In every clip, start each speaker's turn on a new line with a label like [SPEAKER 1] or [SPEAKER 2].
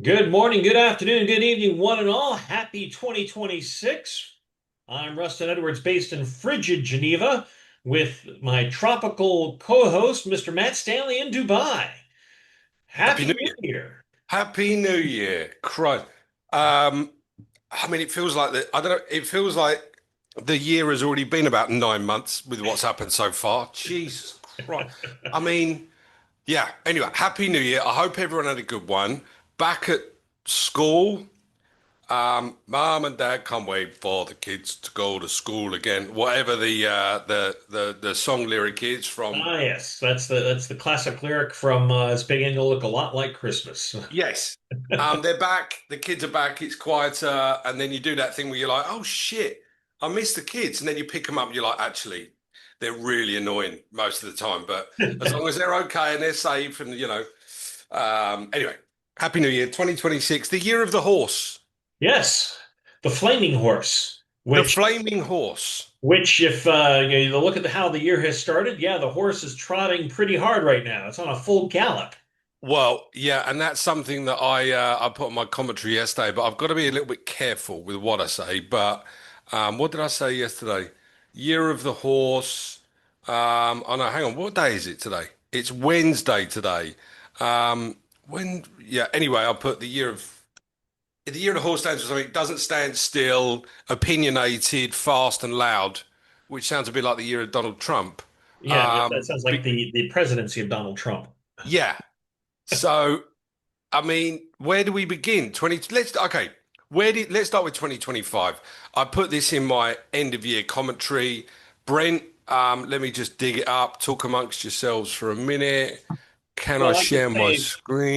[SPEAKER 1] Good morning, good afternoon, good evening, one and all. Happy 2026. I'm Rustin Edwards, based in frigid Geneva, with my tropical co-host, Mr. Matt Stanley in Dubai.
[SPEAKER 2] Happy
[SPEAKER 1] Happy
[SPEAKER 2] New
[SPEAKER 1] New
[SPEAKER 2] Year.
[SPEAKER 1] Year.
[SPEAKER 2] Happy New Year. Christ. Um, I mean, it feels like I don't know, it feels like the year has already been about 9 months with what's happened so far. Jesus Christ. I mean, yeah. Anyway, Happy New Year. I hope everyone had a good one. Back at school. Mom and Dad can't wait for the kids to go to school again. Whatever the song lyric is from.
[SPEAKER 1] Ah, yes, that's the classic lyric from It's beginning to look a lot like Christmas.
[SPEAKER 2] Yes. They're back. The kids are back. It's quieter. And then you do that thing where you're like, oh shit, I miss the kids. And then you pick them up and you're like, actually, they're really annoying most of the time. But as long as they're okay and they're safe and, anyway, Happy New Year 2026, the year of the horse,
[SPEAKER 1] Yes, the flaming horse,
[SPEAKER 2] the
[SPEAKER 1] which
[SPEAKER 2] flaming horse.
[SPEAKER 1] if you look at how the year has started, yeah, the horse is trotting pretty hard right now. It's on a full gallop.
[SPEAKER 2] Well, yeah, and that's something that I put on my commentary yesterday, but I've got to be a little bit careful with what I say. But what did I say yesterday? Year of the horse. Oh no, hang on. What day is it today? It's Wednesday today. Yeah. Anyway, I put the year of the horse stands for something. It doesn't stand still, opinionated, fast and loud, which sounds a bit like the year of Donald Trump.
[SPEAKER 1] Yeah, that
[SPEAKER 2] Um,
[SPEAKER 1] sounds like the presidency of Donald Trump.
[SPEAKER 2] yeah. So. I mean, where do we begin? Let's start with 2025. I put this in my end of year commentary. Brent, let me just dig it up. Talk amongst yourselves for a minute. Can I
[SPEAKER 1] Well, I can
[SPEAKER 2] share my
[SPEAKER 1] say,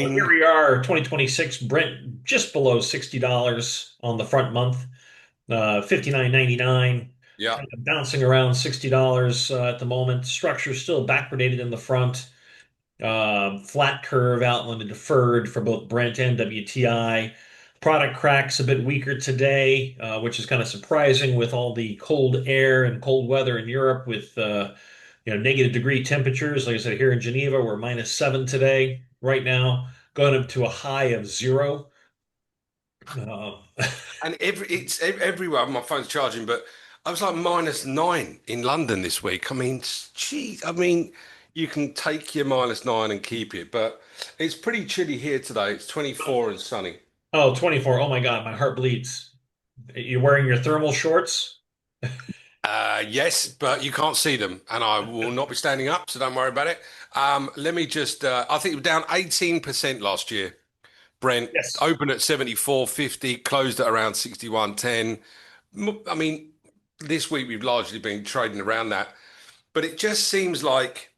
[SPEAKER 1] well, here
[SPEAKER 2] screen?
[SPEAKER 1] we are, 2026, Brent just below $60 on the front month, 59.99,
[SPEAKER 2] Yeah,
[SPEAKER 1] kind of bouncing around $60 at the moment. Structure still backwardated in the front. Flat curve outlined and deferred for both Brent and WTI. Product cracks a bit weaker today, which is kind of surprising with all the cold air and cold weather in Europe with negative degree temperatures. Like I said, here in Geneva, we're -7 today, right now, going up to a high of 0. Uh,
[SPEAKER 2] and everywhere. My phone's charging, but I was like -9 in London this week. I mean, geez, I mean, you can take your -9 and keep it, but it's pretty chilly here today. It's 24 and sunny.
[SPEAKER 1] oh, 24. Oh my God, my heart bleeds. You're wearing your thermal shorts?
[SPEAKER 2] Yes, but you can't see them, and I will not be standing up, so don't worry about it. Let me just, I think it was down 18% last year. Brent
[SPEAKER 1] Yes.
[SPEAKER 2] opened at 74.50, closed at around 61.10. I mean, this week we've largely been trading around that, but it just seems like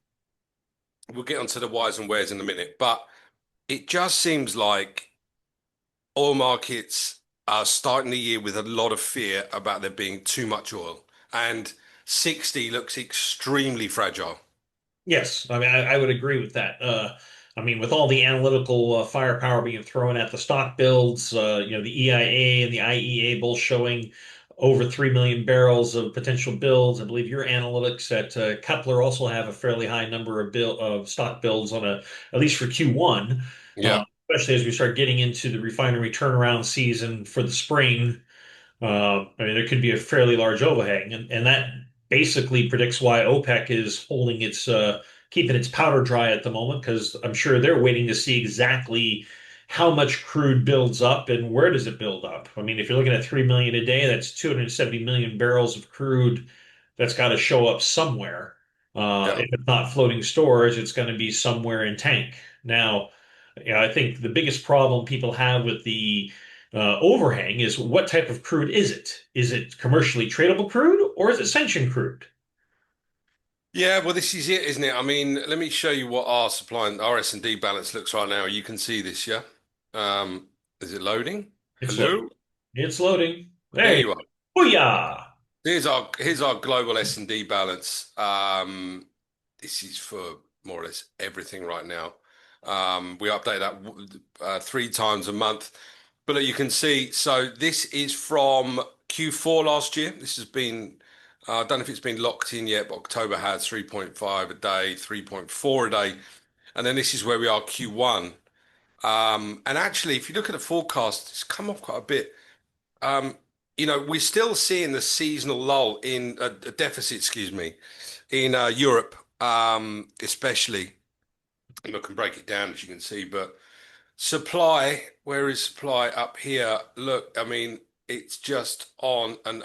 [SPEAKER 2] we'll get onto the whys and wheres in a minute, but it just seems like oil markets are starting the year with a lot of fear about there being too much oil, and 60 looks extremely fragile.
[SPEAKER 1] Yes, I mean, I would agree with that. I mean, with all the analytical firepower being thrown at the stock builds, the EIA and the IEA both showing over 3 million barrels of potential builds. I believe your analytics at Kepler also have a fairly high number of stock builds at least for Q1,
[SPEAKER 2] Yeah,
[SPEAKER 1] especially as we start getting into the refinery turnaround season for the spring. I mean, there could be a fairly large overhang, and that basically predicts why OPEC is holding keeping its powder dry at the moment, because I'm sure they're waiting to see exactly how much crude builds up and where does it build up. I mean, if you're looking at 3 million a day, that's 270 million barrels of crude that's got to show up somewhere.
[SPEAKER 2] yeah.
[SPEAKER 1] If it's not floating storage, it's going to be somewhere in tank. Now, yeah, I think the biggest problem people have with the overhang is what type of crude is it? Is it commercially tradable crude or is it sanctioned crude?
[SPEAKER 2] Yeah, well, this is it, isn't it? I mean, let me show you what our supply and our S&D balance looks right now. You can see this, yeah? Is it loading?
[SPEAKER 1] It's loading.
[SPEAKER 2] Hello?
[SPEAKER 1] It's loading.
[SPEAKER 2] There
[SPEAKER 1] There you
[SPEAKER 2] you are.
[SPEAKER 1] go. Booyah!
[SPEAKER 2] Here's our global S&D balance. This is for more or less everything right now. We update that 3 times a month. But look, you can see, so this is from Q4 last year. This has been, I don't know if it's been locked in yet, but October had 3.5 a day, 3.4 a day. And then this is where we are Q1. And actually, if you look at the forecast, it's come off quite a bit. Um, we're still seeing the seasonal lull in a deficit, excuse me, in Europe, especially. And I can break it down as you can see, but supply, where is supply up here? Look, I mean, it's just on an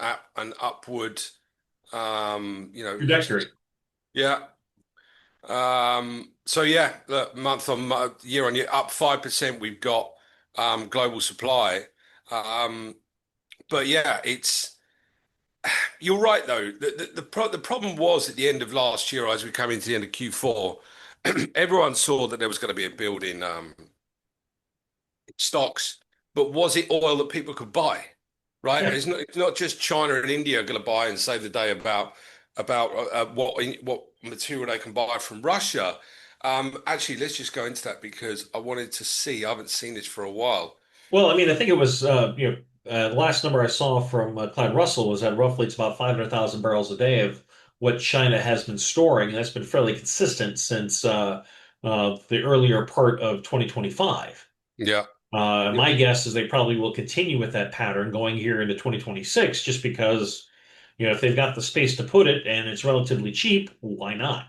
[SPEAKER 2] upward,
[SPEAKER 1] Trajectory.
[SPEAKER 2] yeah. So yeah, look, month on month, year on year, up 5%. We've got global supply. Um, but yeah, you're right though. The problem was at the end of last year, as we come into the end of Q4, everyone saw that there was going to be a build in stocks, but was it oil that people could buy? Right?
[SPEAKER 1] Yeah.
[SPEAKER 2] It's not just China and India going to buy and save the day about what material they can buy from Russia. Actually, let's just go into that because I wanted to see. I haven't seen this for a while.
[SPEAKER 1] Well, I mean, I think it was, the last number I saw from Clyde Russell was that roughly it's about 500,000 barrels a day of what China has been storing. And that's been fairly consistent since the earlier part of 2025.
[SPEAKER 2] Yeah.
[SPEAKER 1] My guess is they probably will continue with that pattern going here into 2026, just because, if they've got the space to put it and it's relatively cheap, why not?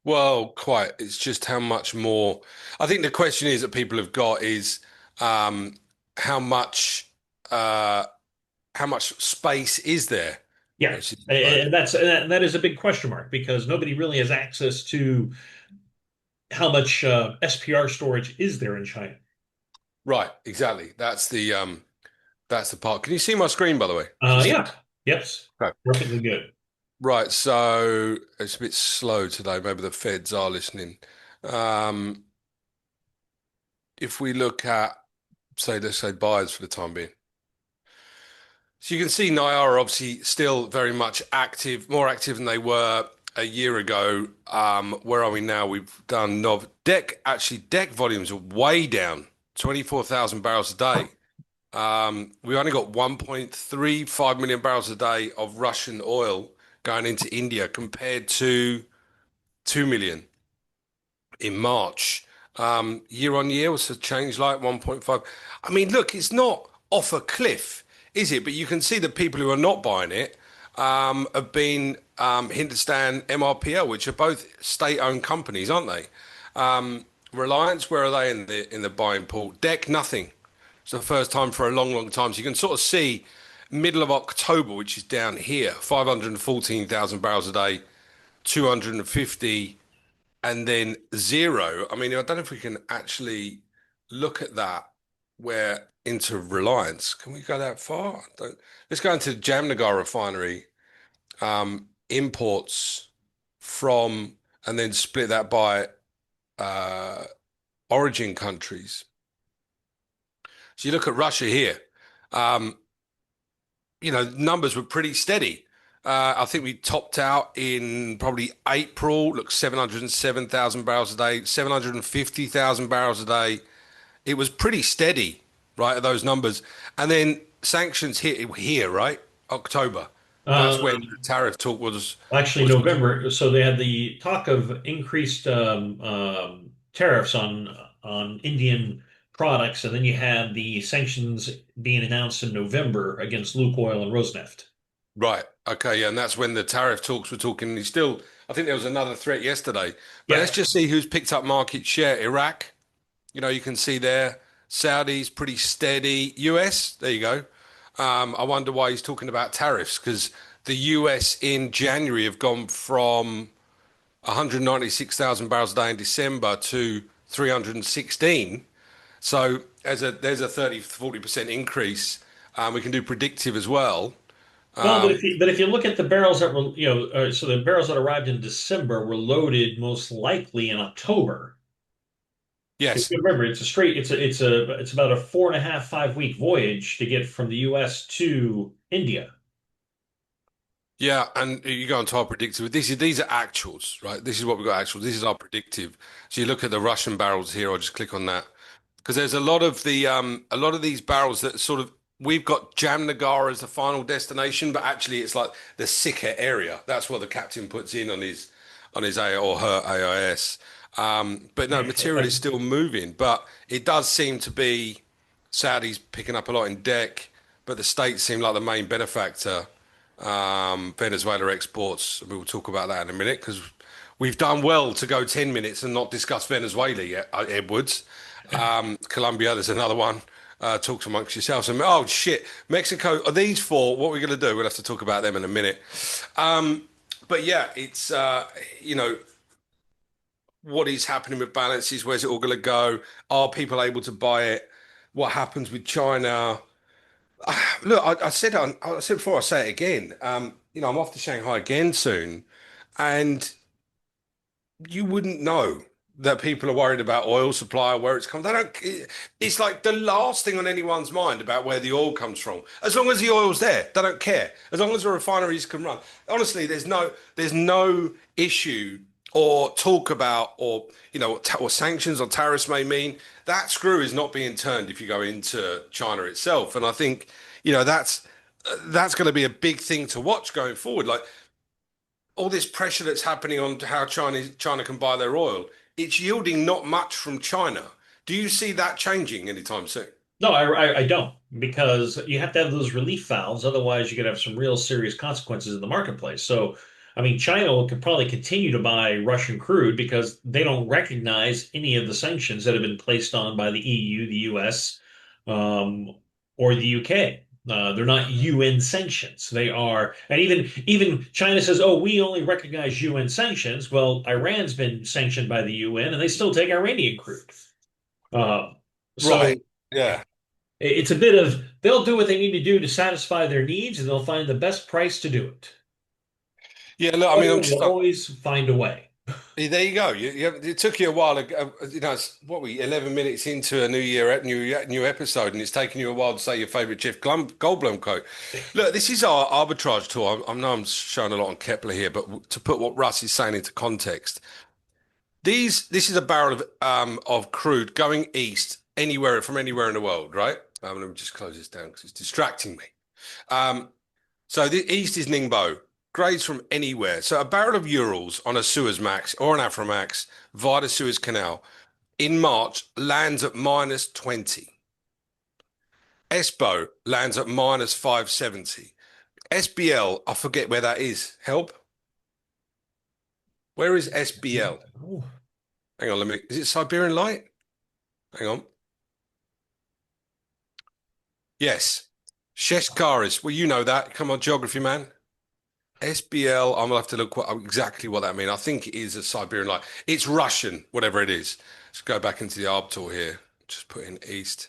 [SPEAKER 2] Well, quite. It's just how much more. I think the question is that people have got is um, how much uh, how much space is there?
[SPEAKER 1] Yeah,
[SPEAKER 2] Which is
[SPEAKER 1] and that is a big question mark because nobody really has access to how much SPR storage is there in China.
[SPEAKER 2] right, exactly. That's the part. Can you see my screen, by the way? Just
[SPEAKER 1] Yeah, yes,
[SPEAKER 2] okay.
[SPEAKER 1] perfectly good.
[SPEAKER 2] Right. So it's a bit slow today. Maybe the feds are listening. Um, if we look at, say, let's say buyers for the time being. So you can see Nayara are obviously still very much active, more active than they were a year ago. Where are we now? We've done Nov Deck. Actually, Deck volumes are way down, 24,000 barrels a day. We only got 1.35 million barrels a day of Russian oil going into India compared to 2 million in March. Year on year was a change like 1.5. I mean, look, it's not off a cliff, is it? But you can see the people who are not buying it have been Hindustan MRPL, which are both state-owned companies, aren't they? Reliance, where are they in the buying pool? Deck, nothing. It's the first time for a long, long time. So you can sort of see middle of October, which is down here, 514,000 barrels a day, 250 and then zero. I mean, I don't know if we can actually look at that where into Reliance. Can we go that far? Don't, let's go into Jamnagar refinery, imports from, and then split that by uh, origin countries. So you look at Russia here. Um, numbers were pretty steady. I think we topped out in probably April, look, 707,000 barrels a day, 750,000 barrels a day. It was pretty steady, right, at those numbers. And then sanctions hit here, right? October. That's when
[SPEAKER 1] Um,
[SPEAKER 2] the tariff talk was
[SPEAKER 1] Actually,
[SPEAKER 2] was
[SPEAKER 1] November. So they had the talk of increased tariffs on Indian products, and then you had the sanctions being announced in November against Lukoil and Rosneft.
[SPEAKER 2] right. Okay, yeah, and that's when the tariff talks were talking. He's still, I think there was another threat yesterday. But let's
[SPEAKER 1] Yeah.
[SPEAKER 2] just see who's picked up market share. Iraq, you can see there. Saudi's pretty steady. US, there you go. I wonder why he's talking about tariffs because the US in January have gone from 196,000 barrels a day in December to 316. So there's a 30-40% increase. We can do predictive as well.
[SPEAKER 1] Well, but
[SPEAKER 2] Um,
[SPEAKER 1] if you look at the barrels that were, so the barrels that arrived in December were loaded most likely in October. Because
[SPEAKER 2] yes.
[SPEAKER 1] remember, it's about a 4.5, 5 week voyage to get from the U.S. to India.
[SPEAKER 2] Yeah, and you go into our predictive. These are actuals, right? This is what we've got actuals. This is our predictive. So you look at the Russian barrels here. I'll just click on that because there's a lot of these barrels that sort of we've got Jamnagar as the final destination, but actually it's like the Sikka area. That's what the captain puts in on his A or her AIS. But no, material is still moving. But it does seem to be Saudi's picking up a lot in deck, but the states seem like the main benefactor. Venezuela exports. We will talk about that in a minute because we've done well to go 10 minutes and not discuss Venezuela yet, Edwards. Colombia, there's another one. Talk amongst yourselves. And oh shit, Mexico. Are these four? What we're going to do? We'll have to talk about them in a minute. But yeah, it's you know what is happening with balances? Where's it all going to go? Are people able to buy it? What happens with China? Look, I said before, I say it again. I'm off to Shanghai again soon, and you wouldn't know that people are worried about oil supply, where it's come. They don't. It's like the last thing on anyone's mind about where the oil comes from. As long as the oil's there, they don't care. As long as the refineries can run. Honestly, there's no issue or talk about or sanctions or tariffs may mean that screw is not being turned if you go into China itself. And I think that's going to be a big thing to watch going forward. Like all this pressure that's happening on how China can buy their oil, it's yielding not much from China. Do you see that changing anytime soon?
[SPEAKER 1] No, I don't, because you have to have those relief valves. Otherwise, you could have some real serious consequences in the marketplace. So, I mean, China could probably continue to buy Russian crude because they don't recognize any of the sanctions that have been placed on by the EU, the US, um, or the UK. They're not UN sanctions. They are, and even China says, "Oh, we only recognize UN sanctions." Well, Iran's been sanctioned by the UN, and they still take Iranian crude. Uh,
[SPEAKER 2] Right.
[SPEAKER 1] so
[SPEAKER 2] Yeah.
[SPEAKER 1] it's a bit of they'll do what they need to do to satisfy their needs, and they'll find the best price to do it.
[SPEAKER 2] Yeah. Look, I mean,
[SPEAKER 1] Oil will always find a way.
[SPEAKER 2] there you go. It took you a while. It's, what we 11 minutes into a new episode, and it's taken you a while to say your favorite Goldblum quote. Look, this is our arbitrage tool. I know I'm showing a lot on Kepler here, but to put what Russ is saying into context, this is a barrel of crude going east anywhere in the world, right? Let me just close this down because it's distracting me. Um, so the east is Ningbo, grades from anywhere. So a barrel of Urals on a Suezmax or an Aframax via the Suez Canal in March lands at minus 20. Esbo lands at minus 570. SBL, I forget where that is. Help? Where is SBL?
[SPEAKER 1] Oh,
[SPEAKER 2] Hang on, is it Siberian Light? Hang on. Yes. Sheshkaris. Well, you know that. Come on, geography man. SBL, I'm gonna have to look exactly what that means. I think it is a Siberian Light. It's Russian, whatever it is. Let's go back into the arb tool here. Just put in east.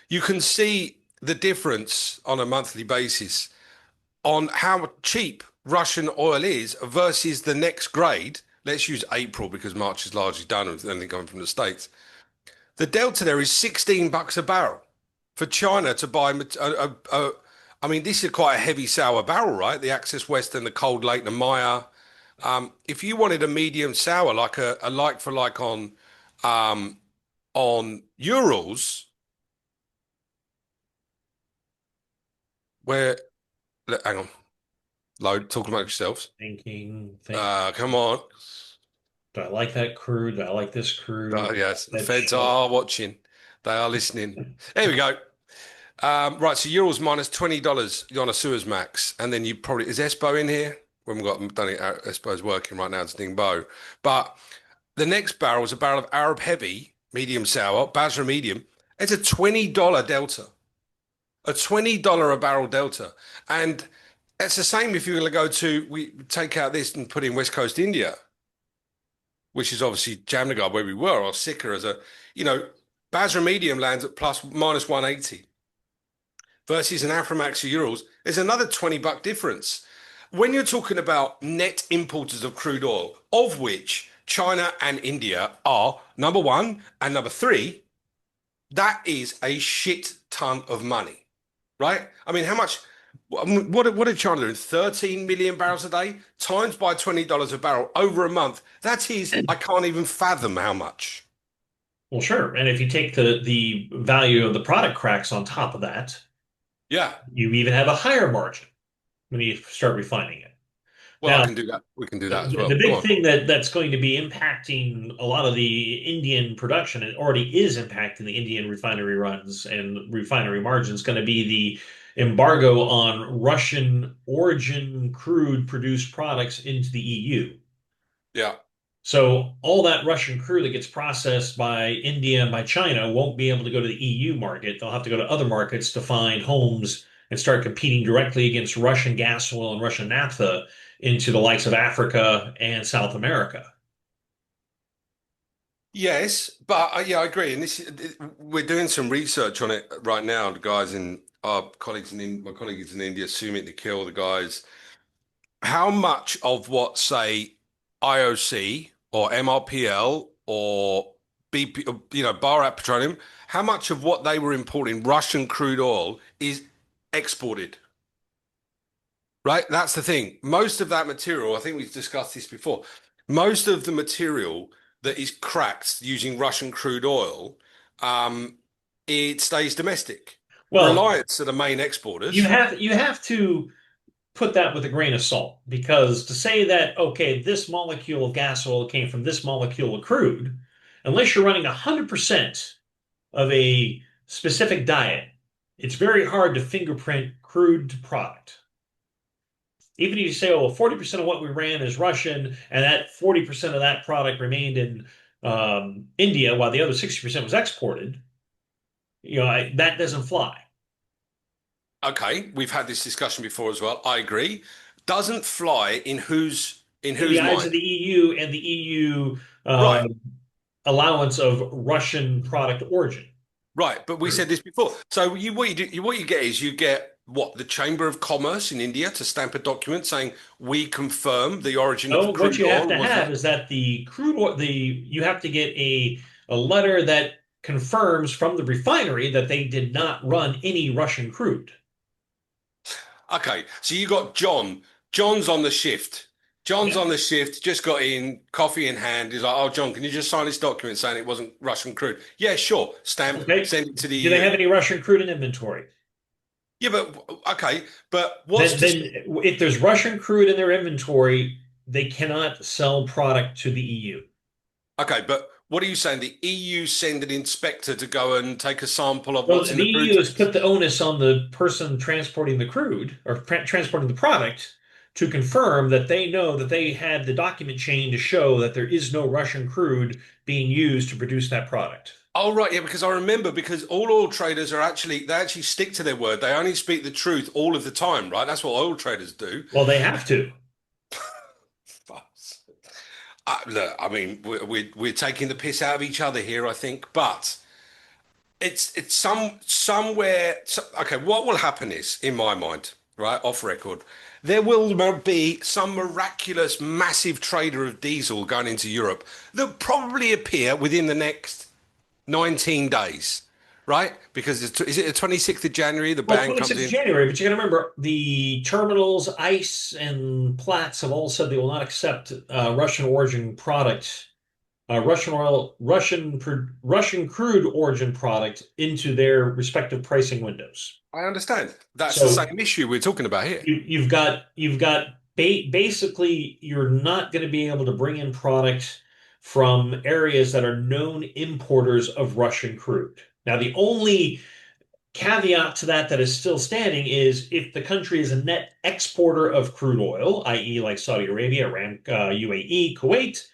[SPEAKER 2] You can see the difference on a monthly basis on how cheap Russian oil is versus the next grade. Let's use April because March is largely done with anything coming from the States. The delta there is $16 a barrel for China to buy I mean, this is quite a heavy sour barrel, right? The Access West and the Cold Lake and Maya. If you wanted a medium sour, like a like for like on Urals, where hang on, load, talk about yourselves.
[SPEAKER 1] thinking.
[SPEAKER 2] Come on.
[SPEAKER 1] Do I like that crude? Do I like this crude?
[SPEAKER 2] Yes, the
[SPEAKER 1] That
[SPEAKER 2] feds
[SPEAKER 1] shit.
[SPEAKER 2] are watching. They are listening. There we go. Right, so Urals minus $20 on a Suezmax, and then you probably is Espo in here? We haven't got done it. Espo's working right now. It's Ningbo, but the next barrel is a barrel of Arab Heavy, medium sour, Basra medium. It's a $20 delta, a $20 a barrel delta, and it's the same if you're going to go to we take out this and put in West Coast India, which is obviously Jamnagar where we were, or Sikka as a you know Basra medium lands at plus minus 180 versus an Aframax or Urals, there's another $20 difference. When you're talking about net importers of crude oil, of which China and India are number one and number three, that is a shit ton of money, right? I mean, how much? What are China doing? 13 million barrels a day times by $20 a barrel over a month. That is, I can't even fathom how much.
[SPEAKER 1] Well, sure. And if you take the value of the product cracks on top of that,
[SPEAKER 2] Yeah.
[SPEAKER 1] you even have a higher margin when you start refining it.
[SPEAKER 2] Well, I
[SPEAKER 1] Now,
[SPEAKER 2] can do that. We can do that as
[SPEAKER 1] the
[SPEAKER 2] well. Go
[SPEAKER 1] big
[SPEAKER 2] on.
[SPEAKER 1] thing that's going to be impacting a lot of the Indian production, it already is impacting the Indian refinery runs and refinery margins, going to be the embargo on Russian origin crude produced products into the EU.
[SPEAKER 2] Yeah.
[SPEAKER 1] So all that Russian crude that gets processed by India and by China won't be able to go to the EU market. They'll have to go to other markets to find homes and start competing directly against Russian gas oil and Russian naphtha into the likes of Africa and South America.
[SPEAKER 2] Yes, but yeah, I agree. And we're doing some research on it right now. The guys in our colleagues my colleagues in India, Sumit Nikhil, the guys. How much of what, say, IOC or MRPL or BP, Bharat Petroleum, how much of what they were importing, Russian crude oil, is exported? Right? That's the thing. Most of that material, I think we've discussed this before, most of the material that is cracked using Russian crude oil, um, it stays domestic.
[SPEAKER 1] Well,
[SPEAKER 2] Reliance are the main
[SPEAKER 1] you
[SPEAKER 2] exporters.
[SPEAKER 1] have you have to put that with a grain of salt because to say that okay, this molecule of gas oil came from this molecule of crude, unless you're running 100% of a specific diet, it's very hard to fingerprint crude to product. Even if you say, oh, well, 40% of what we ran is Russian, and that 40% of that product remained in India while the other 60% was exported, that doesn't fly.
[SPEAKER 2] Okay, we've had this discussion before as well. I agree. Doesn't fly in
[SPEAKER 1] In the
[SPEAKER 2] whose
[SPEAKER 1] eyes of
[SPEAKER 2] mind?
[SPEAKER 1] the EU and the EU
[SPEAKER 2] Right,
[SPEAKER 1] allowance of Russian product origin.
[SPEAKER 2] right. But we said this before. So what you get is you get what the Chamber of Commerce in India to stamp a document saying we confirm the origin of
[SPEAKER 1] No,
[SPEAKER 2] the
[SPEAKER 1] what
[SPEAKER 2] crude
[SPEAKER 1] you have
[SPEAKER 2] oil
[SPEAKER 1] to
[SPEAKER 2] was
[SPEAKER 1] have
[SPEAKER 2] there.
[SPEAKER 1] is that the crude oil, you have to get a letter that confirms from the refinery that they did not run any Russian crude.
[SPEAKER 2] Okay, so you got John. John's on the shift. John's
[SPEAKER 1] Yeah.
[SPEAKER 2] on the shift, just got in, coffee in hand. He's like, "Oh, John, can you just sign this document saying it wasn't Russian crude?" Yeah, sure. Stamp,
[SPEAKER 1] Okay.
[SPEAKER 2] send it to the
[SPEAKER 1] Do they have
[SPEAKER 2] EU.
[SPEAKER 1] any Russian crude in inventory?
[SPEAKER 2] Yeah, but okay, but what's
[SPEAKER 1] Then,
[SPEAKER 2] to
[SPEAKER 1] then if there's Russian crude in their inventory, they cannot sell product to the EU.
[SPEAKER 2] okay, but what are you saying? The EU send an inspector to go and take a sample of
[SPEAKER 1] Well,
[SPEAKER 2] what's in
[SPEAKER 1] the
[SPEAKER 2] the crude
[SPEAKER 1] EU has
[SPEAKER 2] tanks?
[SPEAKER 1] put the onus on the person transporting the crude or transporting the product to confirm that they know that they had the document chain to show that there is no Russian crude being used to produce that product.
[SPEAKER 2] Oh, right, yeah, because I remember because all oil traders they actually stick to their word. They only speak the truth all of the time, right? That's what oil traders do.
[SPEAKER 1] Well, they have to.
[SPEAKER 2] Look, I mean, we're taking the piss out of each other here, I think, but it's somewhere. Okay, what will happen is, in my mind, right, off record, there will be some miraculous massive trader of diesel going into Europe that probably appear within the next 19 days, right? Because is it the 26th of January the
[SPEAKER 1] Well,
[SPEAKER 2] ban comes
[SPEAKER 1] 26th of
[SPEAKER 2] in?
[SPEAKER 1] January, but you got to remember the terminals, ICE, and Platts have all said they will not accept Russian origin product, Russian oil, Russian crude origin product into their respective pricing windows.
[SPEAKER 2] I understand. That's the
[SPEAKER 1] So
[SPEAKER 2] same issue we're talking about here.
[SPEAKER 1] you've got basically you're not going to be able to bring in product from areas that are known importers of Russian crude. Now, the only caveat to that that is still standing is if the country is a net exporter of crude oil, i.e., like Saudi Arabia, Iran, UAE, Kuwait,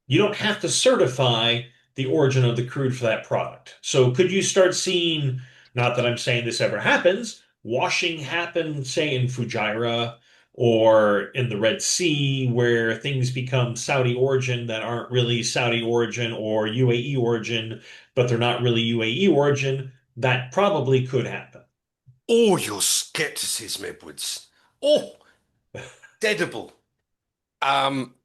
[SPEAKER 1] you don't have to certify the origin of the crude for that product. So could you start seeing, not that I'm saying this ever happens, washing happen, say in Fujairah or in the Red Sea, where things become Saudi origin that aren't really Saudi origin or UAE origin, but they're not really UAE origin? That probably could happen.
[SPEAKER 2] Oh, your skepticism, Edwards. Oh, edible. Um,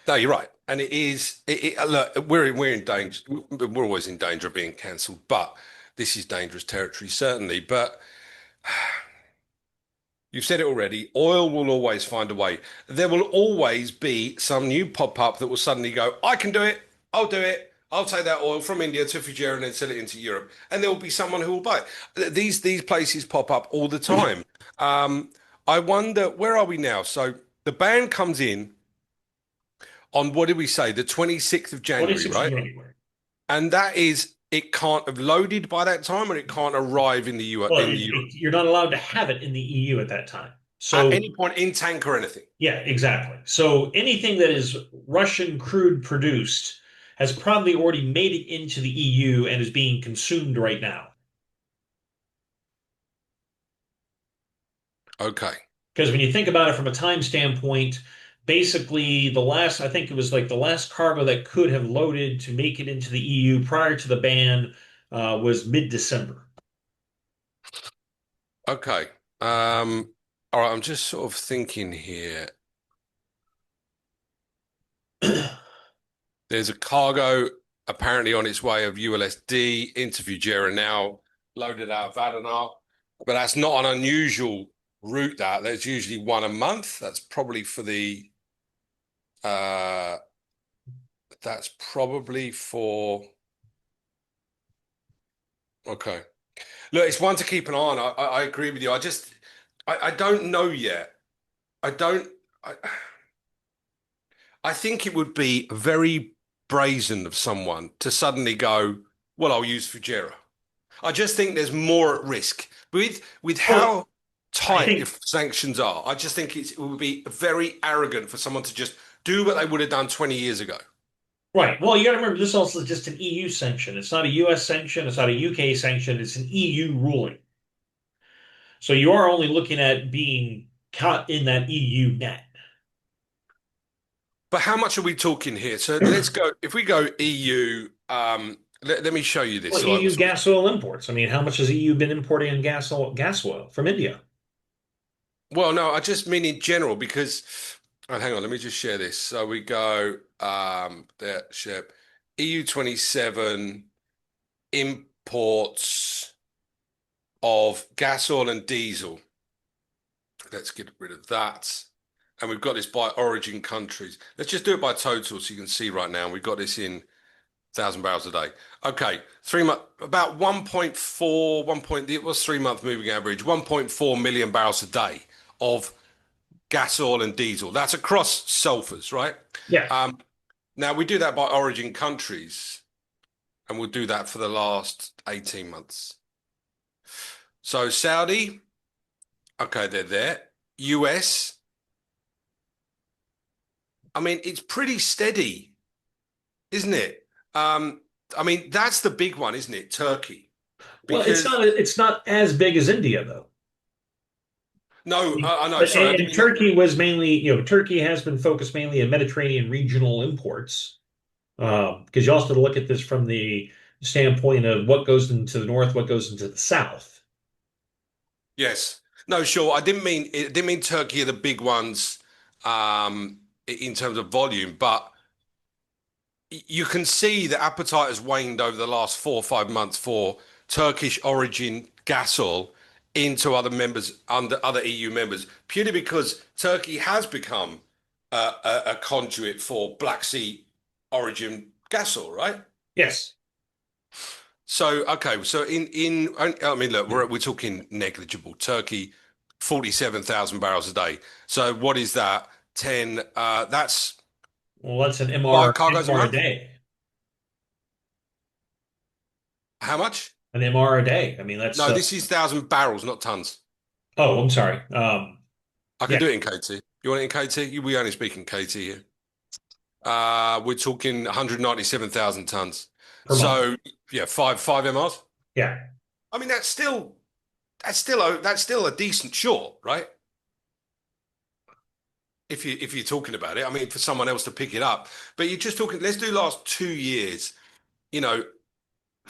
[SPEAKER 2] no, you're right, and it is. Look, we're in danger. We're always in danger of being cancelled, but this is dangerous territory, certainly. But you've said it already. Oil will always find a way. There will always be some new pop up that will suddenly go, "I can do it. I'll do it. I'll take that oil from India to Fujairah and then sell it into Europe," and there will be someone who will buy it. These places pop up all the time. Um, I wonder where are we now? So. the ban comes in on what did we say? The 26th of January,
[SPEAKER 1] 26th of
[SPEAKER 2] right?
[SPEAKER 1] January.
[SPEAKER 2] And that is it can't have loaded by that time and it can't arrive in the U
[SPEAKER 1] Well,
[SPEAKER 2] in the Europe
[SPEAKER 1] you're not allowed to have it in the EU at that time.
[SPEAKER 2] at
[SPEAKER 1] So,
[SPEAKER 2] any point in tank or anything.
[SPEAKER 1] yeah, exactly. So anything that is Russian crude produced has probably already made it into the EU and is being consumed right now.
[SPEAKER 2] Okay.
[SPEAKER 1] Because when you think about it from a time standpoint, basically I think it was like the last cargo that could have loaded to make it into the EU prior to the ban was mid-December.
[SPEAKER 2] Okay. All right, I'm just sort of thinking here. There's a cargo apparently on its way of ULSD into Fujairah now, loaded out of Adenal. But that's not an unusual route that. There's usually one a month. Uh that's probably for okay. Look, it's one to keep an eye on. I agree with you. I don't know yet. I don't I, I think it would be very brazen of someone to suddenly go, well, I'll use Fujairah. I just think there's more at risk with
[SPEAKER 1] Well,
[SPEAKER 2] how
[SPEAKER 1] I
[SPEAKER 2] tight
[SPEAKER 1] think
[SPEAKER 2] if sanctions are. I just think it would be very arrogant for someone to just do what they would have done 20 years ago.
[SPEAKER 1] right. Well, you got to remember this also is just an EU sanction. It's not a US sanction. It's not a UK sanction. It's an EU ruling. So you are only looking at being caught in that EU net.
[SPEAKER 2] But how much are we talking here? So let's go. If we go EU, let me show you this.
[SPEAKER 1] Well,
[SPEAKER 2] So,
[SPEAKER 1] EU gas oil imports. I mean, how much has EU been importing gas oil from India?
[SPEAKER 2] well, no, I just mean in general because, oh, hang on, let me just share this. So we go there, share EU 27 imports of gas oil and diesel. Let's get rid of that. And we've got this by origin countries. Let's just do it by total so you can see right now. We've got this in 1,000 barrels a day. Okay, 3 month, about 1.4, 1 point, it was 3 month moving average, 1.4 million barrels a day of gas oil and diesel. That's across sulfurs, right?
[SPEAKER 1] Yeah.
[SPEAKER 2] Um, Now we do that by origin countries, and we'll do that for the last 18 months. So Saudi, okay, they're there. US, I mean, it's pretty steady, isn't it? Um, I mean, that's the big one, isn't it? Turkey.
[SPEAKER 1] Well,
[SPEAKER 2] Because
[SPEAKER 1] it's not as big as India though.
[SPEAKER 2] no, I know,
[SPEAKER 1] But
[SPEAKER 2] sorry, I didn't
[SPEAKER 1] and
[SPEAKER 2] mean that.
[SPEAKER 1] Turkey was mainly, Turkey has been focused mainly on Mediterranean regional imports. Because you also have to look at this from the standpoint of what goes into the north, what goes into the south.
[SPEAKER 2] Yes. No, sure. I didn't mean Turkey are the big ones in terms of volume, but you can see the appetite has waned over the last 4 or 5 months for Turkish origin gas oil into other members under other EU members, purely because Turkey has become a conduit for Black Sea origin gas oil, right?
[SPEAKER 1] Yes.
[SPEAKER 2] So okay, so I mean, look, we're talking negligible. Turkey, 47,000 barrels a day. So what is that? 10. That's
[SPEAKER 1] Well, that's an
[SPEAKER 2] five cargoes a
[SPEAKER 1] MR a
[SPEAKER 2] month.
[SPEAKER 1] day.
[SPEAKER 2] How much?
[SPEAKER 1] An MR a day. I mean, that's
[SPEAKER 2] No, this is 1,000 barrels, not tons.
[SPEAKER 1] oh, I'm sorry.
[SPEAKER 2] I can
[SPEAKER 1] Yeah,
[SPEAKER 2] do it in KT. You want it in KT? We only speak in KT here. We're talking 197,000 tons.
[SPEAKER 1] per month.
[SPEAKER 2] So yeah, five MRs.
[SPEAKER 1] Yeah.
[SPEAKER 2] I mean, that's still a decent short, right? If you're talking about it, I mean, for someone else to pick it up, but you're just talking. Let's do last 2 years. You know,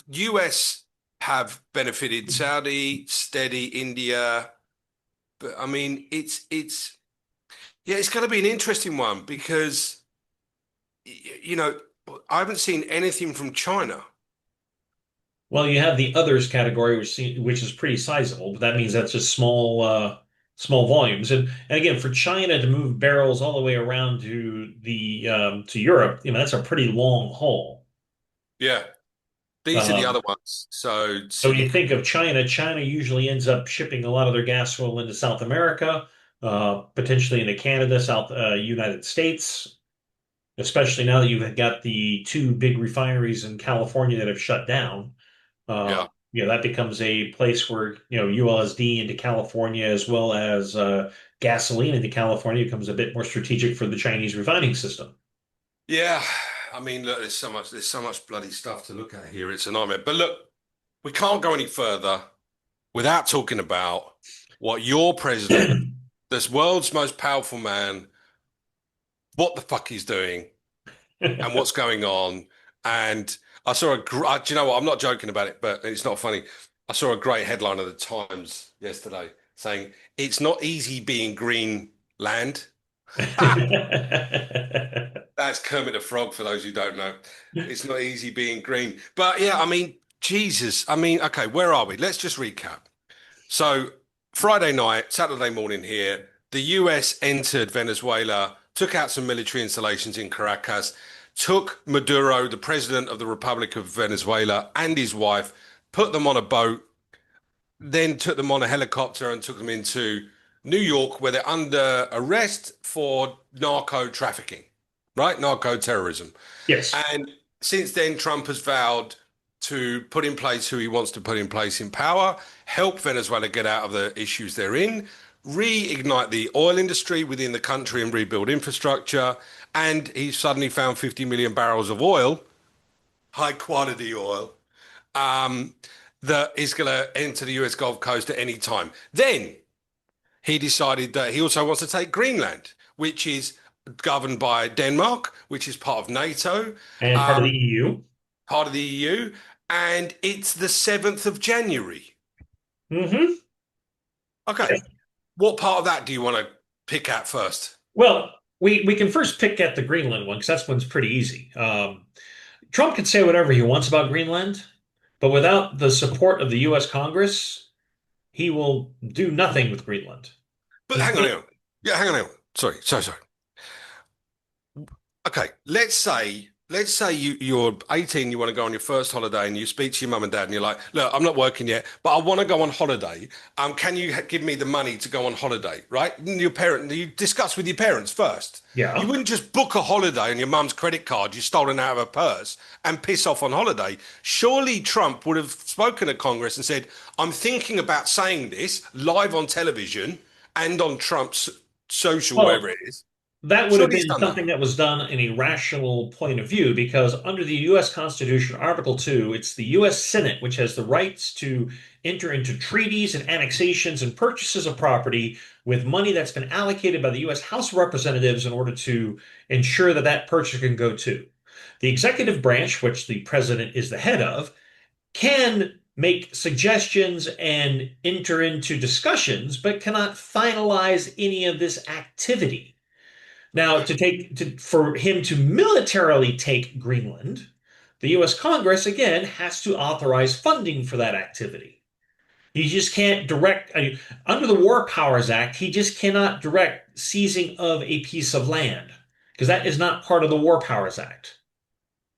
[SPEAKER 2] US have benefited, Saudi steady, India, but I mean, it's yeah, it's going to be an interesting one because you know I haven't seen anything from China.
[SPEAKER 1] Well, you have the others category, which is pretty sizable, but that means that's just small volumes. And again, for China to move barrels all the way around to the to Europe, that's a pretty long haul.
[SPEAKER 2] Yeah, these are the
[SPEAKER 1] Um,
[SPEAKER 2] other ones. So
[SPEAKER 1] so when
[SPEAKER 2] sitting,
[SPEAKER 1] you think of China, China usually ends up shipping a lot of their gas oil into South America. potentially into Canada, South United States, especially now that you've got the two big refineries in California that have shut down.
[SPEAKER 2] Yeah.
[SPEAKER 1] That becomes a place where, ULSD into California as well as gasoline into California becomes a bit more strategic for the Chinese refining system.
[SPEAKER 2] Yeah. I mean, look, there's so much bloody stuff to look at here. It's a nightmare. But look, we can't go any further without talking about what your president, this world's most powerful man, what the fuck he's doing and what's going on. And I saw do you know what? I'm not joking about it, but it's not funny. I saw a great headline of the Times yesterday saying it's not easy being Greenland. That's Kermit the Frog for those who don't know. It's not easy being green. But yeah, I mean, Jesus. I mean, okay, where are we? Let's just recap. So, Friday night, Saturday morning here, the US entered Venezuela, took out some military installations in Caracas, took Maduro, the president of the Republic of Venezuela, and his wife, put them on a boat, then took them on a helicopter and took them into New York, where they're under arrest for narco trafficking, right? Narco terrorism.
[SPEAKER 1] Yes.
[SPEAKER 2] And since then, Trump has vowed to put in place who he wants to put in place in power, help Venezuela get out of the issues they're in, reignite the oil industry within the country and rebuild infrastructure. And he's suddenly found 50 million barrels of oil, high quality oil, um, that is going to enter the US Gulf Coast at any time. Then he decided that he also wants to take Greenland, which is governed by Denmark, which is part of NATO,
[SPEAKER 1] And part of the
[SPEAKER 2] um,
[SPEAKER 1] EU.
[SPEAKER 2] part of the EU, and it's the 7th of January.
[SPEAKER 1] Hmm.
[SPEAKER 2] Okay, what part of that do you want to pick at first?
[SPEAKER 1] Well, we can first pick at the Greenland one because that's one's pretty easy. Trump can say whatever he wants about Greenland, but without the support of the U.S. Congress, he will do nothing with Greenland.
[SPEAKER 2] But
[SPEAKER 1] He
[SPEAKER 2] hang on,
[SPEAKER 1] can't.
[SPEAKER 2] hang on. Yeah, hang on, hang on. Sorry. Okay, let's say you're 18, you want to go on your first holiday, and you speak to your mum and dad, and you're like, "Look, I'm not working yet, but I want to go on holiday. Can you give me the money to go on holiday?" Right? And you discuss with your parents first. You
[SPEAKER 1] Yeah.
[SPEAKER 2] wouldn't just book a holiday on your mum's credit card you stolen out of her purse and piss off on holiday. Surely Trump would have spoken to Congress and said, "I'm thinking about saying this live on television and on Trump's social, wherever
[SPEAKER 1] Well,
[SPEAKER 2] it is."
[SPEAKER 1] that would have
[SPEAKER 2] Surely he's
[SPEAKER 1] been
[SPEAKER 2] done that.
[SPEAKER 1] something that was done in a rational point of view because under the U.S. Constitution, Article 2, it's the U.S. Senate which has the rights to enter into treaties and annexations and purchases of property with money that's been allocated by the U.S. House of Representatives in order to ensure that that purchase can go to. The executive branch, which the president is the head of, can make suggestions and enter into discussions, but cannot finalize any of this activity. Now, for him to militarily take Greenland, the U.S. Congress again has to authorize funding for that activity. He just can't direct, under the War Powers Act, he just cannot direct seizing of a piece of land because that is not part of the War Powers Act.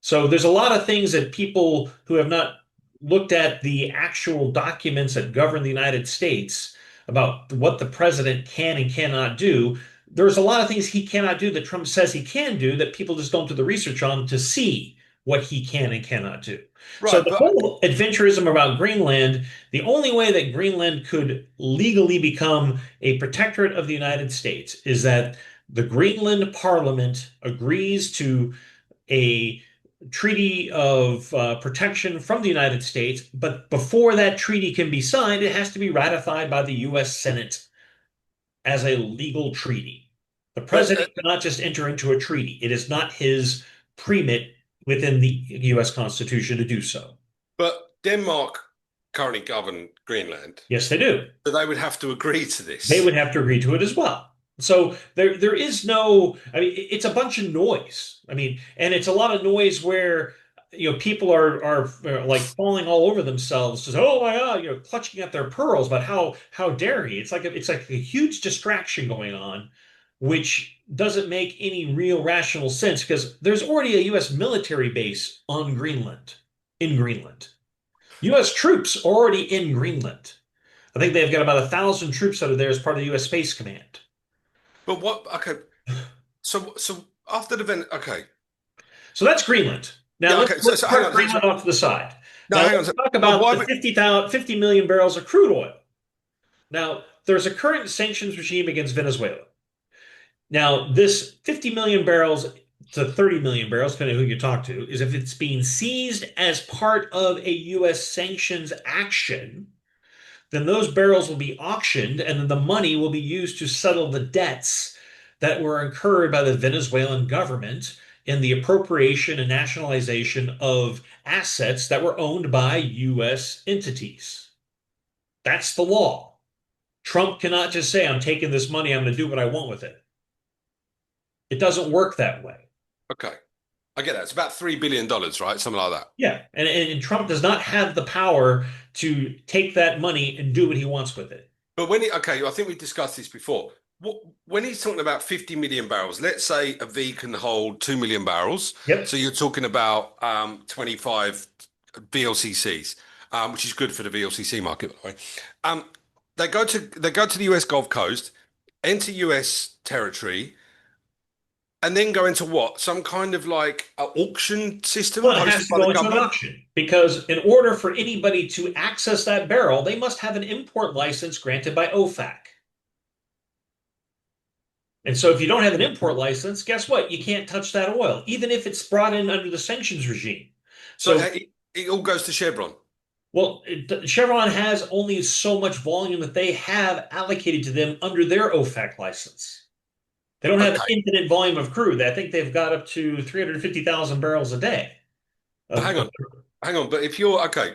[SPEAKER 1] So there's a lot of things that people who have not looked at the actual documents that govern the United States about what the president can and cannot do. There's a lot of things he cannot do that Trump says he can do that people just don't do the research on to see what he can and cannot do. So
[SPEAKER 2] Right,
[SPEAKER 1] the
[SPEAKER 2] but
[SPEAKER 1] whole adventurism about Greenland, the only way that Greenland could legally become a protectorate of the United States is that the Greenland Parliament agrees to a treaty of protection from the United States, but before that treaty can be signed, it has to be ratified by the U.S. Senate as a legal treaty. The
[SPEAKER 2] but
[SPEAKER 1] president cannot just enter into a treaty. It is not his remit within the U.S. Constitution to do so.
[SPEAKER 2] but Denmark currently govern Greenland,
[SPEAKER 1] Yes, they do.
[SPEAKER 2] so they would have to agree to
[SPEAKER 1] They
[SPEAKER 2] this.
[SPEAKER 1] would have to agree to it as well. So there is no, I mean, it's a bunch of noise. I mean, and it's a lot of noise where, people are like falling all over themselves, just, oh my God, clutching at their pearls, but how dare he? It's like a huge distraction going on, which doesn't make any real rational sense because there's already a U.S. military base on Greenland, in Greenland. U.S. troops already in Greenland. I think they've got about 1,000 troops out of there as part of the U.S. Space Command.
[SPEAKER 2] But what? Okay. So after the event, okay.
[SPEAKER 1] So that's Greenland. Now
[SPEAKER 2] Yeah.
[SPEAKER 1] let's
[SPEAKER 2] Okay. So,
[SPEAKER 1] let's
[SPEAKER 2] so hang
[SPEAKER 1] park
[SPEAKER 2] on.
[SPEAKER 1] Greenland off to the side.
[SPEAKER 2] No,
[SPEAKER 1] Now
[SPEAKER 2] hang on.
[SPEAKER 1] let's talk
[SPEAKER 2] But
[SPEAKER 1] about
[SPEAKER 2] why
[SPEAKER 1] the
[SPEAKER 2] would?
[SPEAKER 1] 50 million barrels of crude oil. Now there's a current sanctions regime against Venezuela. Now this 50 million barrels to 30 million barrels, depending on who you talk to, is if it's being seized as part of a U.S. sanctions action, then those barrels will be auctioned and then the money will be used to settle the debts that were incurred by the Venezuelan government in the appropriation and nationalization of assets that were owned by U.S. entities. That's the law. Trump cannot just say, I'm taking this money, I'm going to do what I want with it. It doesn't work that way.
[SPEAKER 2] Okay, I get that. It's about $3 billion, right? Something like that.
[SPEAKER 1] Yeah. And Trump does not have the power to take that money and do what he wants with it.
[SPEAKER 2] But okay, I think we discussed this before. When he's talking about 50 million barrels, let's say a V can hold 2 million barrels. So
[SPEAKER 1] Yep.
[SPEAKER 2] you're talking about 25 VLCCs, which is good for the VLCC market, by the way. Um, they go to the US Gulf Coast, enter US territory, and then go into what? Some kind of like auction system
[SPEAKER 1] Well, it has
[SPEAKER 2] hosted
[SPEAKER 1] to
[SPEAKER 2] by the
[SPEAKER 1] go into an
[SPEAKER 2] government?
[SPEAKER 1] auction because in order for anybody to access that barrel, they must have an import license granted by OFAC. And so if you don't have an import license, guess what? You can't touch that oil, even if it's brought in under the sanctions regime.
[SPEAKER 2] So
[SPEAKER 1] So,
[SPEAKER 2] it all goes to Chevron.
[SPEAKER 1] well, Chevron has only so much volume that they have allocated to them under their OFAC license. They don't have
[SPEAKER 2] Okay,
[SPEAKER 1] infinite volume of crude. I think they've got up to 350,000 barrels a day
[SPEAKER 2] but
[SPEAKER 1] of,
[SPEAKER 2] hang on. But if you're okay,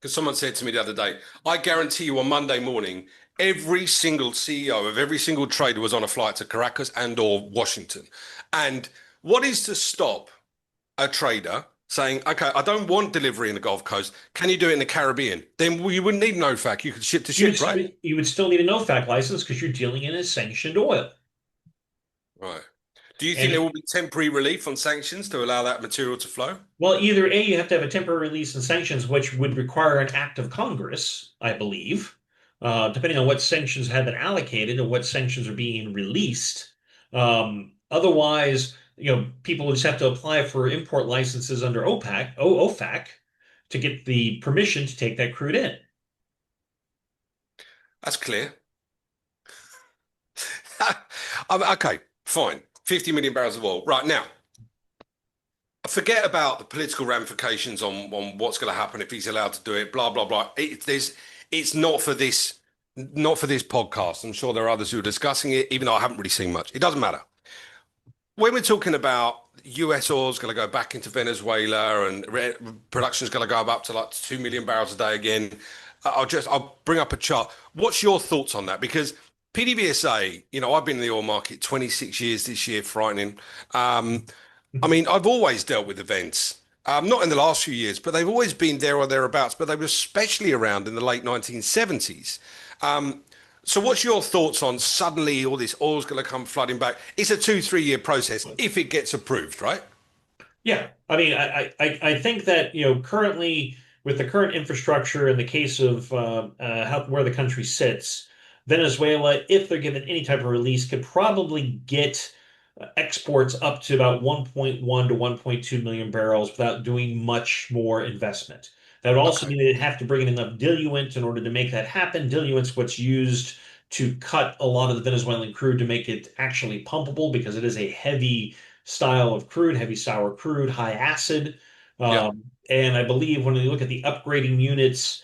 [SPEAKER 2] because someone said to me the other day, I guarantee you on Monday morning, every single CEO of every single trader was on a flight to Caracas and or Washington. And what is to stop a trader saying, okay, I don't want delivery in the Gulf Coast. Can you do it in the Caribbean? Then you wouldn't need no fac. You could ship to ship, right?
[SPEAKER 1] you would still need an OFAC license because you're dealing in a sanctioned oil.
[SPEAKER 2] Right. Do you think there
[SPEAKER 1] And
[SPEAKER 2] will be temporary relief on sanctions to allow that material to flow?
[SPEAKER 1] well, either A, you have to have a temporary release and sanctions, which would require an act of Congress, I believe, depending on what sanctions have been allocated and what sanctions are being released. Otherwise, people will just have to apply for import licenses under OFAC to get the permission to take that crude in.
[SPEAKER 2] That's clear. Okay, fine. 50 million barrels of oil. Right now, forget about the political ramifications on what's going to happen if he's allowed to do it. Blah blah blah. It's not for this, not for this podcast. I'm sure there are others who are discussing it, even though I haven't really seen much. It doesn't matter. When we're talking about US oil is going to go back into Venezuela and production is going to go up to like 2 million barrels a day again. I'll bring up a chart. What's your thoughts on that? Because PDVSA, I've been in the oil market 26 years this year, frightening. I mean, I've always dealt with events, not in the last few years, but they've always been there or thereabouts, but they were especially around in the late 1970s. Um, so what's your thoughts on suddenly all this oil's going to come flooding back? It's a 2, 3 year process if it gets approved, right?
[SPEAKER 1] Yeah, I mean, I think that currently with the current infrastructure in the case of how where the country sits, Venezuela, if they're given any type of release, could probably get exports up to about 1.1 to 1.2 million barrels without doing much more investment. That would also
[SPEAKER 2] Okay.
[SPEAKER 1] mean they'd have to bring in enough diluent in order to make that happen. Diluent's what's used to cut a lot of the Venezuelan crude to make it actually pumpable because it is a heavy style of crude, heavy sour crude, high acid.
[SPEAKER 2] Yeah.
[SPEAKER 1] And I believe when you look at the upgrading units,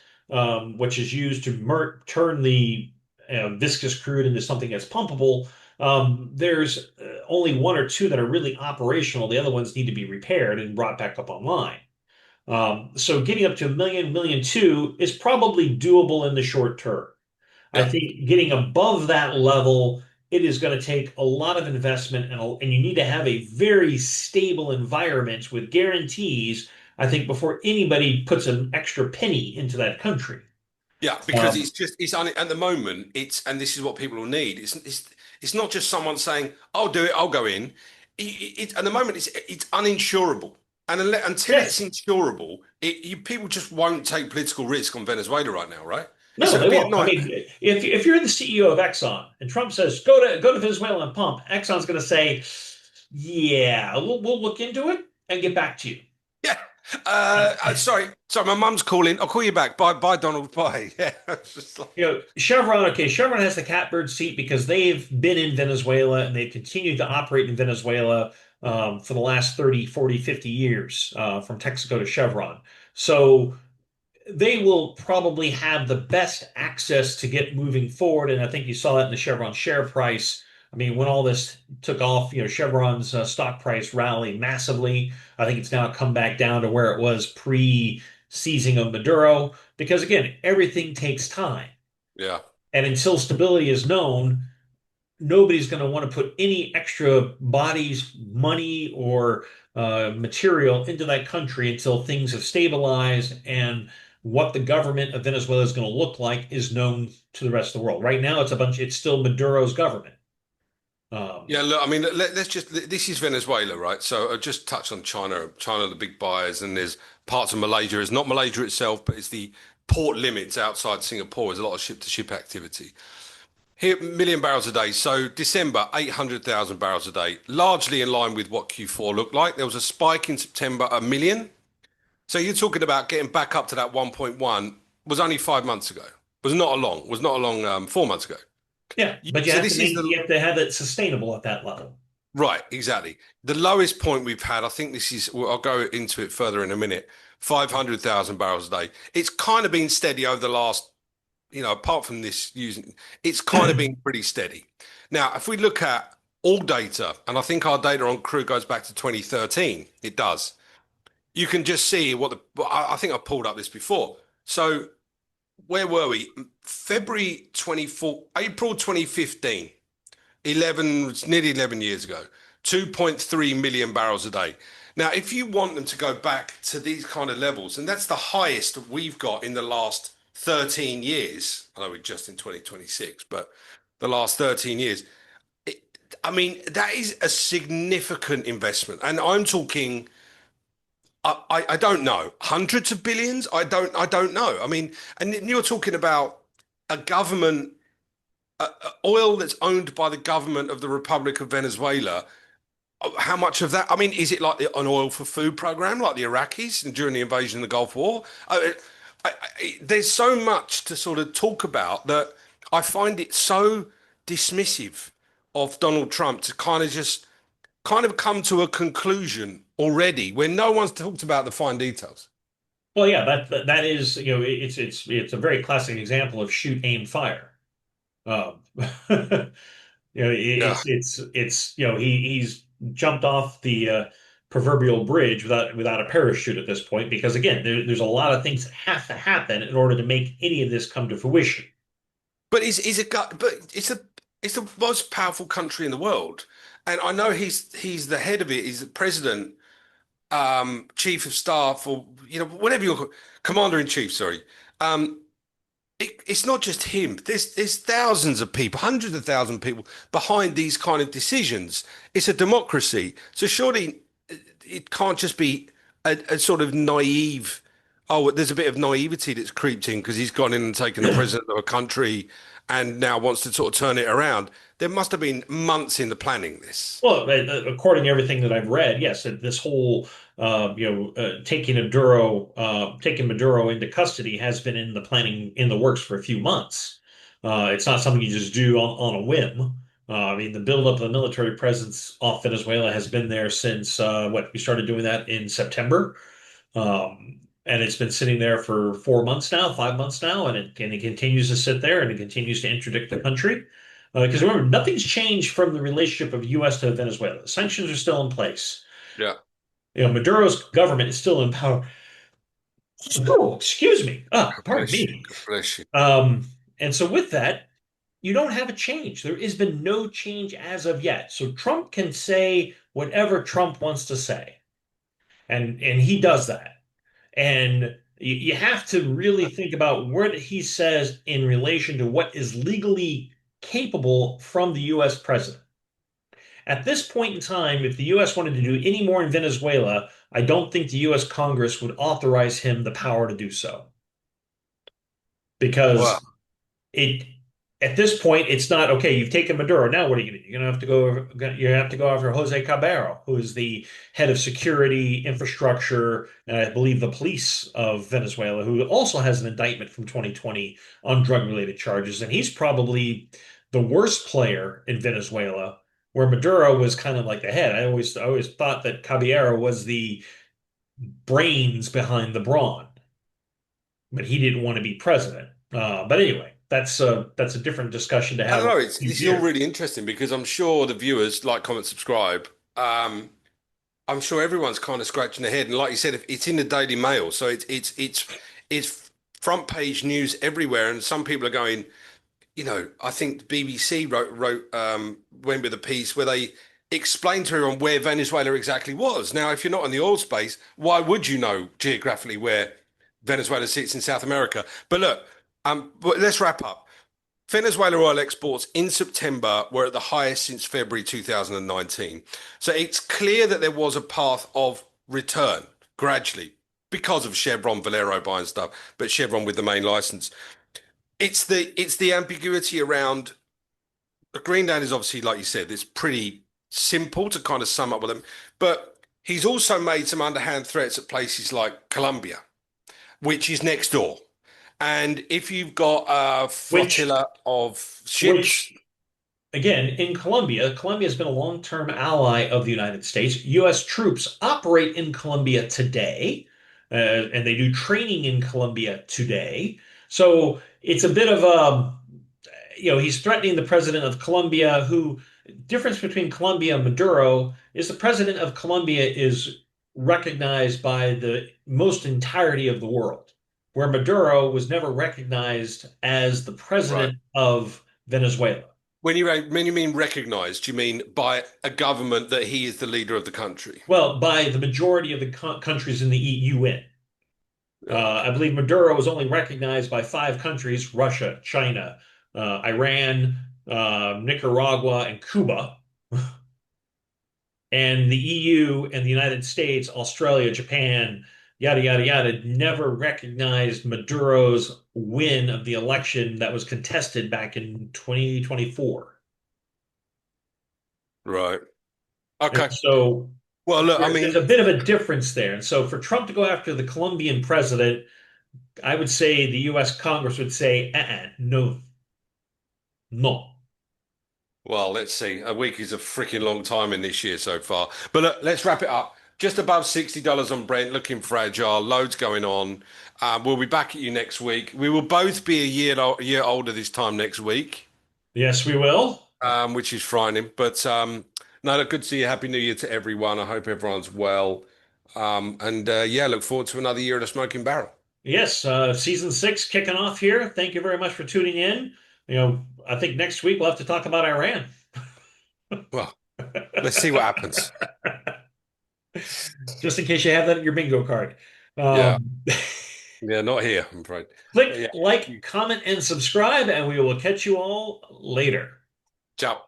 [SPEAKER 1] which is used to turn the viscous crude into something that's pumpable, there's only one or two that are really operational. The other ones need to be repaired and brought back up online. So getting up to a million two is probably doable in the short term. I
[SPEAKER 2] Yeah.
[SPEAKER 1] think getting above that level, it is going to take a lot of investment and you need to have a very stable environment with guarantees, I think, before anybody puts an extra penny into that country.
[SPEAKER 2] Yeah, because
[SPEAKER 1] Um,
[SPEAKER 2] at the moment and this is what people will need. It's not just someone saying, "I'll do it, I'll go in." At the moment it's uninsurable, and until it's
[SPEAKER 1] yes.
[SPEAKER 2] insurable, people just won't take political risk on Venezuela right now, right? It's
[SPEAKER 1] No,
[SPEAKER 2] going to
[SPEAKER 1] they
[SPEAKER 2] be a
[SPEAKER 1] won't. I
[SPEAKER 2] night.
[SPEAKER 1] mean, if you're the CEO of Exxon and Trump says go to Venezuela and pump, Exxon's going to say, yeah, we'll look into it and get back to you.
[SPEAKER 2] Yeah. Sorry. My mum's calling. I'll call you back. Bye, Donald. Bye. Yeah. It's just like,
[SPEAKER 1] Chevron, okay, Chevron has the catbird seat because they've been in Venezuela and they've continued to operate in Venezuela for the last 30, 40, 50 years from Texaco to Chevron. So they will probably have the best access to get moving forward. And I think you saw that in the Chevron share price. I mean, when all this took off, Chevron's stock price rallied massively. I think it's now come back down to where it was pre-seizing of Maduro, because again, everything takes time.
[SPEAKER 2] yeah.
[SPEAKER 1] And until stability is known, nobody's going to want to put any extra bodies, money, or material into that country until things have stabilized and what the government of Venezuela is going to look like is known to the rest of the world. Right now, it's still Maduro's government. Um,
[SPEAKER 2] Yeah, look, I mean, let's just, this is Venezuela, right? So I'll just touch on China. China are the big buyers, and there's parts of Malaysia. It's not Malaysia itself, but it's the port limits outside Singapore. There's a lot of ship-to-ship activity. Here, million barrels a day. So December, 800,000 barrels a day, largely in line with what Q4 looked like. There was a spike in September, a million. So you're talking about getting back up to that 1.1 was only 5 months ago. Was not a long 4 months ago.
[SPEAKER 1] yeah, but
[SPEAKER 2] So this is the
[SPEAKER 1] you have to have it sustainable at that level.
[SPEAKER 2] right, exactly. The lowest point we've had, I think this is, well, I'll go into it further in a minute, 500,000 barrels a day. It's kind of been steady over the last, apart from this using, it's kind of been pretty steady. Now, if we look at all data, and I think our data on crude goes back to 2013, it does. You can just see I think I pulled up this before. So where were we? February 24, April 2015. 11, it's nearly 11 years ago, 2.3 million barrels a day. Now, if you want them to go back to these kind of levels, and that's the highest that we've got in the last 13 years, I know we're just in 2026, but the last 13 years, it, I mean, that is a significant investment. And I'm talking, I don't know, hundreds of billions? I don't know. I mean, and you're talking about a government oil that's owned by the government of the Republic of Venezuela. How much of that? I mean, is it like an oil for food program, like the Iraqis during the invasion of the Gulf War? There's so much to sort of talk about that I find it so dismissive of Donald Trump to kind of come to a conclusion already when no one's talked about the fine details.
[SPEAKER 1] Well, yeah, that is, it's a very classic example of shoot, aim, fire. Um,
[SPEAKER 2] Yeah.
[SPEAKER 1] it's he's jumped off the proverbial bridge without a parachute at this point because again there's a lot of things that have to happen in order to make any of this come to fruition.
[SPEAKER 2] But it's the most powerful country in the world, and I know he's the head of it. He's the president, chief of staff, or whatever you're commander in chief. Sorry, um, it's not just him. There's thousands of people, hundreds of thousands of people behind these kind of decisions. It's a democracy, so surely it can't just be a sort of naive. Oh, there's a bit of naivety that's creeped in because he's gone in and taken the president of a country and now wants to sort of turn it around. There must have been months in the planning this.
[SPEAKER 1] Well, according to everything that I've read, yes, this whole taking Maduro into custody has been in the planning in the works for a few months. It's not something you just do on a whim. I mean, the buildup of the military presence off Venezuela has been there since what we started doing that in September. And it's been sitting there for 4 months now, 5 months now, and it continues to sit there and it continues to interdict the country. Because remember, nothing's changed from the relationship of U.S. to Venezuela. The sanctions are still in place.
[SPEAKER 2] Yeah,
[SPEAKER 1] Maduro's government is still in power. Oh, excuse me. Ah,
[SPEAKER 2] God
[SPEAKER 1] pardon
[SPEAKER 2] bless you.
[SPEAKER 1] me.
[SPEAKER 2] God bless you.
[SPEAKER 1] And so with that, you don't have a change. There has been no change as of yet. So Trump can say whatever Trump wants to say, and he does that. And you have to really think about what he says in relation to what is legally capable from the U.S. president. At this point in time, if the U.S. wanted to do any more in Venezuela, I don't think the U.S. Congress would authorize him the power to do so.
[SPEAKER 2] Well,
[SPEAKER 1] because it at this point it's not okay. You've taken Maduro. Now what are you going to do? You're going to have to go. You have to go after Jose Cabero, who is the head of security, infrastructure, and I believe the police of Venezuela, who also has an indictment from 2020 on drug-related charges, and he's probably the worst player in Venezuela. Where Maduro was kind of like the head. I always thought that Caballero was the brains behind the brawn, but he didn't want to be president. But anyway, that's a different discussion to
[SPEAKER 2] I
[SPEAKER 1] have
[SPEAKER 2] don't
[SPEAKER 1] in
[SPEAKER 2] know.
[SPEAKER 1] a few
[SPEAKER 2] This is all
[SPEAKER 1] years.
[SPEAKER 2] really interesting because I'm sure the viewers like, comment, subscribe. Um, I'm sure everyone's kind of scratching their head, and like you said, if it's in the Daily Mail, so it's front page news everywhere, and some people are going. I think the BBC went with a piece where they explained to everyone where Venezuela exactly was. Now, if you're not in the oil space, why would you know geographically where Venezuela sits in South America? But look, but let's wrap up. Venezuela oil exports in September were at the highest since February 2019. So it's clear that there was a path of return gradually because of Chevron, Valero buying stuff, but Chevron with the main license. It's the ambiguity around Greenland is obviously, like you said, it's pretty simple to kind of sum up with him, but he's also made some underhand threats at places like Colombia, which is next door. And if you've got a
[SPEAKER 1] Which,
[SPEAKER 2] flotilla of ships,
[SPEAKER 1] which again, in Colombia, Colombia has been a long-term ally of the United States. U.S. troops operate in Colombia today, and they do training in Colombia today. So it's a bit of a, he's threatening the president of Colombia, who difference between Colombia and Maduro is the president of Colombia is recognized by the most entirety of the world, where Maduro was never recognized as the
[SPEAKER 2] right?
[SPEAKER 1] president of Venezuela.
[SPEAKER 2] When you mean recognized, you mean by a government that he is the leader of the country?
[SPEAKER 1] Well, by the majority of the countries in the UN.
[SPEAKER 2] Yeah.
[SPEAKER 1] I believe Maduro was only recognized by five countries: Russia, China, Iran, Nicaragua, and Cuba. And the EU and the United States, Australia, Japan, yada, yada, yada, never recognized Maduro's win of the election that was contested back in 2024.
[SPEAKER 2] Right.
[SPEAKER 1] And
[SPEAKER 2] Okay.
[SPEAKER 1] so
[SPEAKER 2] Well, look, I
[SPEAKER 1] there's
[SPEAKER 2] mean,
[SPEAKER 1] a bit of a difference there. And so for Trump to go after the Colombian president, I would say the US Congress would say, no, no.
[SPEAKER 2] well, let's see. A week is a freaking long time in this year so far. But look, let's wrap it up. Just above $60 on Brent, looking fragile, loads going on. We'll be back at you next week. We will both be a year older this time next week,
[SPEAKER 1] Yes, we will.
[SPEAKER 2] which is frightening. But no, look, good to see you. Happy New Year to everyone. I hope everyone's well. And yeah, look forward to another year at a smoking barrel.
[SPEAKER 1] Yes, season six kicking off here. Thank you very much for tuning in. I think next week we'll have to talk about Iran.
[SPEAKER 2] Well, let's see what happens.
[SPEAKER 1] Just in case you have that in your bingo card.
[SPEAKER 2] Yeah,
[SPEAKER 1] Um,
[SPEAKER 2] yeah, not here, I'm afraid. But
[SPEAKER 1] click
[SPEAKER 2] yeah,
[SPEAKER 1] like, comment, and subscribe, and we will catch you all later.
[SPEAKER 2] ciao.